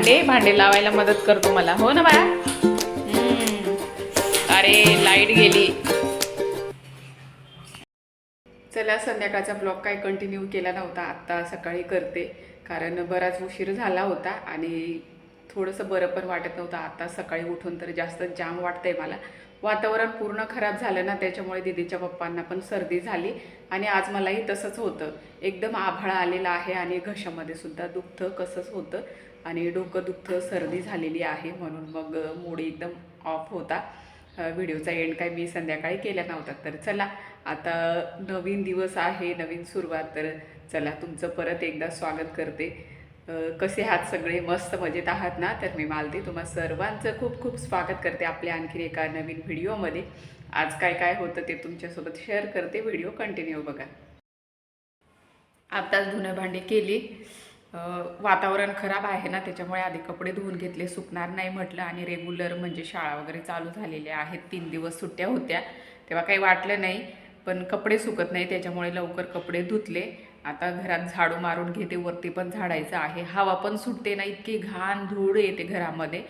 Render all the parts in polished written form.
भांडे लावायला मदत करतो मला, हो ना बाळा? अरे लाईट गेली. चला, संध्याकाळचा ब्लॉग काय कंटिन्यू केला नव्हता, आत्ता सकाळी करते, कारण बराच उशीर झाला होता आणि थोडंसं बरं पण वाटत नव्हतं. आता सकाळी उठून तर जास्त जाम वाटतंय मला. वातावरण पूर्ण खराब झालं ना, त्याच्यामुळे दीदीच्या पप्पांना पण सर्दी झाली आणि आज मलाही तसंच होतं. एकदम आभाळ आलेला आहे आणि घशामध्ये सुद्धा दुखतं कसंच होतं आणि डोकं दुखतं, सर्दी झालेली आहे, म्हणून मग मूड एकदम ऑफ होता. व्हिडिओचा एंड काय मी संध्याकाळी केला नव्हता. तर चला, आता नवीन दिवस आहे, नवीन सुरुवात, तर चला तुमचं परत एकदा स्वागत करते. कसे आहात सगळे? मस्त मजेत आहात ना? तर मी मालती तुम्हा सर्वांचं खूप खूप स्वागत करते आपल्या आणखी एका नवीन व्हिडिओमध्ये. आज काय काय होतं ते तुमच्यासोबत शेअर करते, व्हिडिओ कंटिन्यू बघा. आत्ताच धुणं भांडी केली. वातावरण खराब आहे ना, त्याच्यामुळे आधी कपडे धुवून घेतले, सुकणार नाही म्हटलं. आणि रेग्युलर म्हणजे शाळा वगैरे चालू झालेल्या आहेत, 3 दिवस सुट्ट्या होत्या, तेव्हा काही वाटलं नाही, पण कपडे सुकत नाही, त्याच्यामुळे लवकर कपडे धुतले. आता घरात झाडू मारून घेते, वरती पण झाडायचं आहे. हवा पण सुटते ना, इतकी घाण धूळ येते घरामध्ये.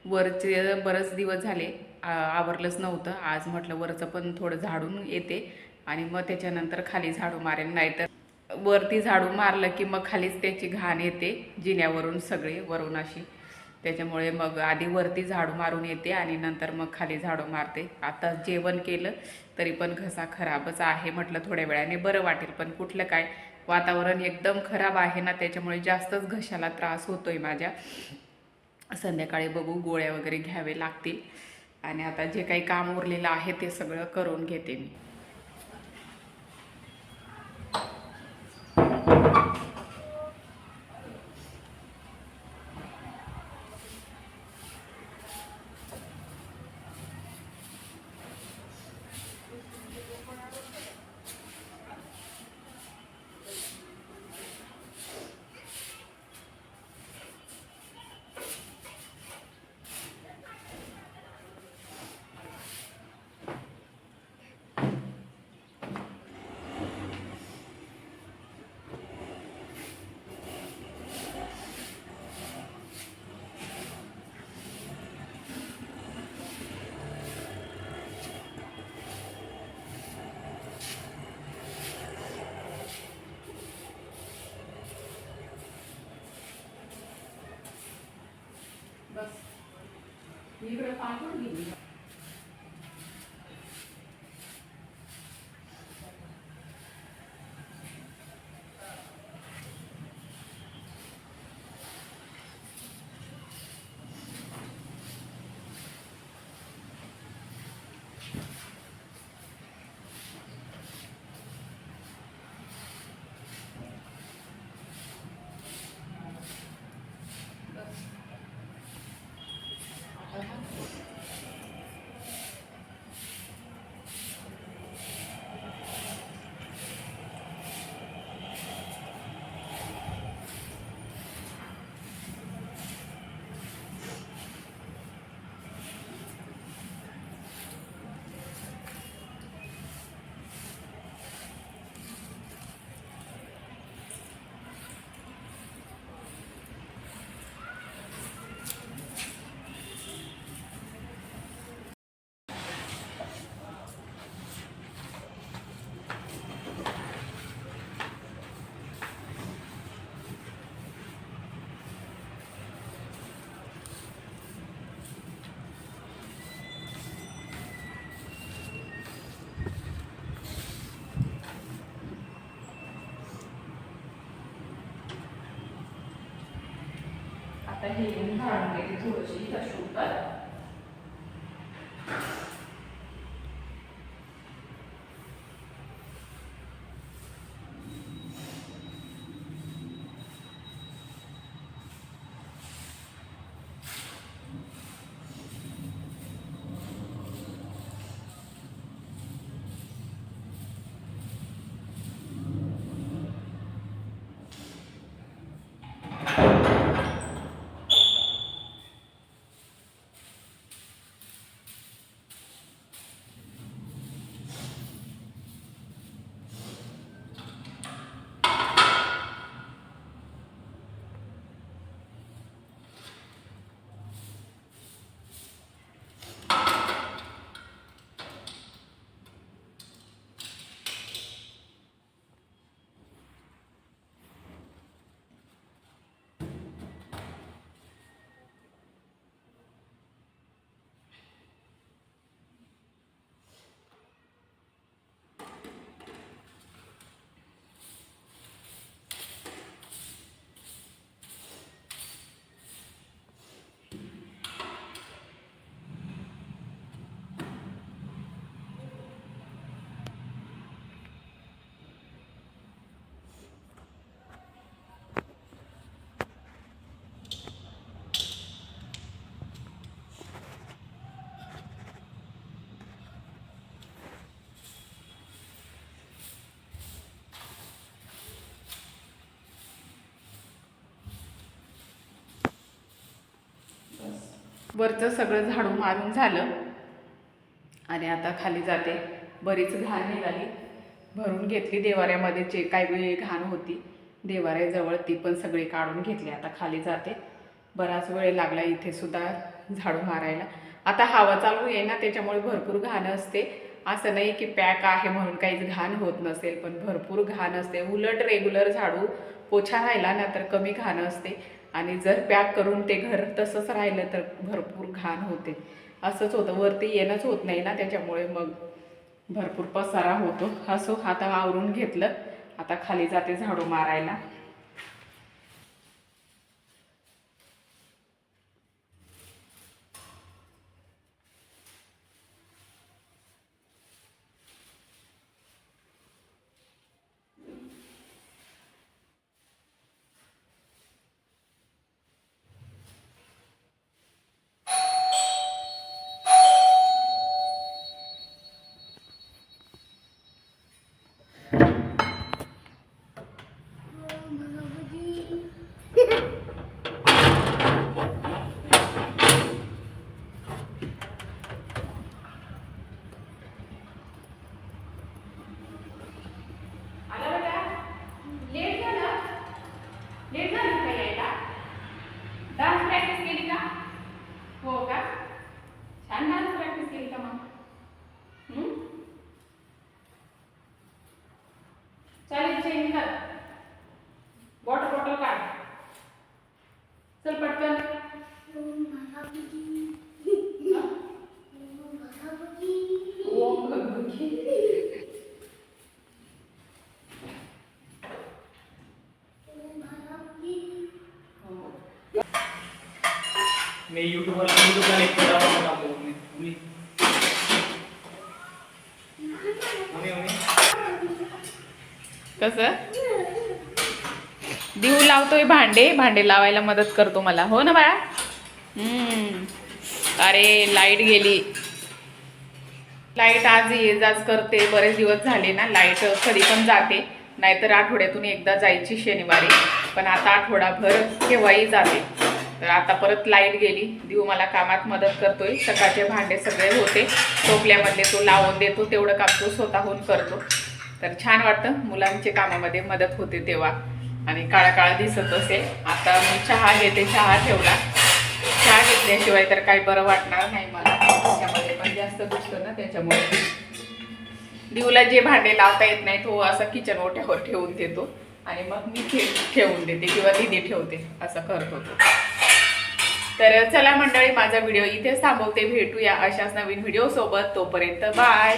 वरचे बरेच दिवस झाले आवरलंच नव्हतं. आज म्हटलं वरचं पण थोडं झाडून येते आणि मग त्याच्यानंतर खाली झाडू मारेन. नाहीतर वरती झाडू मारलं की मग खालीच त्याची घाण येते, जिन्यावरून सगळे वरून अशी. त्याच्यामुळे मग आधी वरती झाडू मारून येते आणि नंतर मग खाली झाडू मारते. आता जेवण केलं तरी पण घसा खराबच आहे, म्हटलं थोड्या वेळाने बरं वाटेल, पण कुठलं काय, वातावरण एकदम खराब आहे ना, त्याच्यामुळे जास्तच घशाला त्रास होतोय माझ्या. संध्याकाळी बघू, गोळ्या वगैरे घ्यावे लागतील. आणि आता जे काही काम उरलेलं आहे ते सगळं करून घेते मी. बस इकडे पाठवून गेली. आता हे झाडून घेते थोडीशी कशुपर. वरचं सगळं झाडू मारून झालं आणि आता खाली जाते. बरीच घाण निघाली, भरून घेतली देवाऱ्यामध्ये जे काही घाण होती देवाऱ्याजवळ ती पण सगळी काढून घेतली. आता खाली जाते. बराच वेळ लागला इथे सुद्धा झाडू मारायला. आता हवा चालू आहे ना त्याच्यामुळे भरपूर घाण असते. असं नाही की पॅक आहे म्हणून काहीच घाण होत नसेल, पण भरपूर घाण असते. उलट रेग्युलर झाडू पोछा राहिला ना तर कमी घाण असते आणि जर पॅक करून ते घर तसंच राहिलं तर भरपूर घाण होते. असंच होतं, वरती येणंच होत नाही ना त्याच्यामुळे मग भरपूर पसारा होतो. असो, आता आवरून घेतलं. आता खाली जाते झाडू मारायला. डान्स प्रॅक्टिस केली का? हो का? छान डान्स प्रॅक्टिस केली का मग? चालेल, चेंज कर. वॉटर बॉटल काढ. चल पटकन. ओम भगवती. मैं यूट्यूबर यूट्यूबला एक करावं लागलो मी कसं देऊ लावतोय भांडे लावायला मदत करतो मला. हो ना बाळा? अरे लाईट गेली. लाईट आज ये जाच करते. बरेच दिवस झाले ना, लाईट कधी पण जाते. नाहीतर आठवड्यातून एकदा जायची शनिवारी, पण आता आठवडाभर केव्हाही जाते. तर आता परत लाईट गेली. देऊ मला कामात मदत करतोय. सकाळचे भांडे सगळे होते टोपल्यामधले तो लावून देतो, तेवढं काम तो स्वतःहून करतो. तर छान वाटतं मुलांच्या कामामध्ये मदत होते तेव्हा. आणि काळा काळा दिसत असेल. आता मी चहा घेते. चहा ठेवला. चहा घेतल्याशिवाय तर काही बरं वाटणार नाही मला. त्याच्यामध्ये पण जास्त दिसतं ना त्याच्यामुळे. देऊला जे भांडे लावता येत नाही तो असं किचन ओट्यावर ठेवून देतो आणि मग मी ठेवून देते किंवा दीदी ठेवते, असं करत होतो. तर चला मंडळी, माझा व्हिडिओ इथेच थांबवते. भेटूया अशाच नवीन व्हिडिओ सोबत. तोपर्यंत बाय.